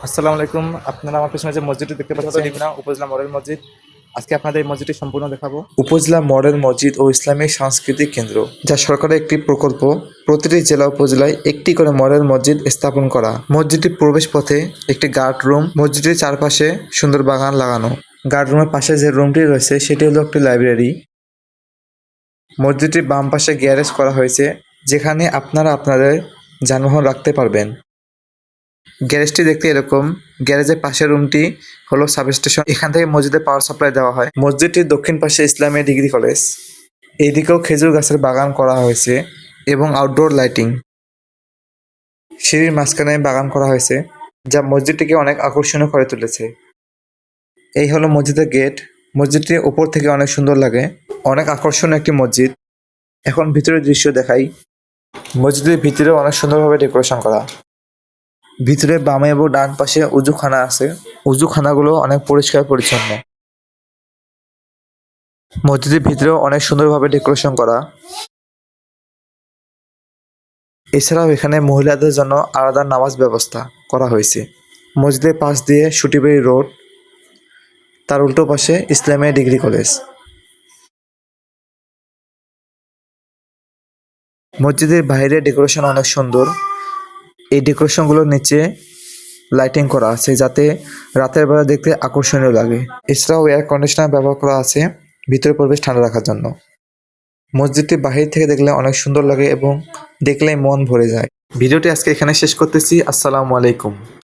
আসসালামু আলাইকুম। আপনারা আমার পেছনে যে মসজিদটি দেখতে পাচ্ছেন এটা উপজেলা মডেল মসজিদ। আজকে আপনাদের এই মসজিদটি সম্পূর্ণ দেখাবো। উপজেলা মডেল মসজিদ ও ইসলামী সাংস্কৃতিক কেন্দ্র, যা সরকারের একটি প্রকল্প। প্রতিটি জেলা উপজেলায় একটি করে মডেল মসজিদ স্থাপন করা। মসজিদটির প্রবেশ পথে একটি গার্ড রুম, মসজিদটির চারপাশে সুন্দর বাগান লাগানো। গার্ড রুমের পাশে যে রুমটি রয়েছে সেটি হলো একটি লাইব্রেরি। মসজিদটির বাম পাশে গ্যারেজ করা হয়েছে, যেখানে আপনারা আপনাদের যানবাহন রাখতে পারবেন। গ্যারেজটি দেখতে এরকম। গ্যারেজের পাশের রুমটি হলো সাবস্টেশন, এখান থেকে মসজিদে পাওয়ার সাপ্লাই দেওয়া হয়। মসজিদটির দক্ষিণ পাশে ইসলামিয়া ডিগ্রি কলেজ। এইদিকেও খেজুর গাছের বাগান করা হয়েছে এবং আউটডোর লাইটিং। সিঁড়ির মাঝখানে বাগান করা হয়েছে, যা মসজিদটিকে অনেক আকর্ষণীয় করে তুলেছে। এই হলো মসজিদের গেট। মসজিদটি উপর থেকে অনেক সুন্দর লাগে, অনেক আকর্ষণীয় একটি মসজিদ। এখন ভিতরের দৃশ্য দেখাই। মসজিদের ভিতরে অনেক সুন্দরভাবে ডেকোরেশন করা। ভিতরে বামে এবং ডান পাশে উজুখানা আছে। উজুখানাগুলো অনেক পরিষ্কার পরিচ্ছন্ন। মসজিদের ভিতরেও অনেক সুন্দরভাবে ডেকোরেশন করা। এছাড়াও এখানে মহিলাদের জন্য আলাদা নামাজ ব্যবস্থা করা হয়েছে। মসজিদের পাশ দিয়ে সুটিবাড়ি রোড, তার উল্টো পাশে ইসলামিয়া ডিগ্রি কলেজ। মসজিদের বাইরে ডেকোরেশন অনেক সুন্দর। এই ডেকোরেশনগুলোর নিচে লাইটিং করা আছে, যাতে রাতের বেলা দেখতে আকর্ষণীয় লাগে। এছাড়াও এয়ার কন্ডিশনার ব্যবহার করা আছে ভিতরে পরিবেশ ঠান্ডা রাখার জন্য। মসজিদটি বাহির থেকে দেখলে অনেক সুন্দর লাগে এবং দেখলেই মন ভরে যায়। ভিডিওটি আজকে এখানে শেষ করতেছি। আসসালামু আলাইকুম।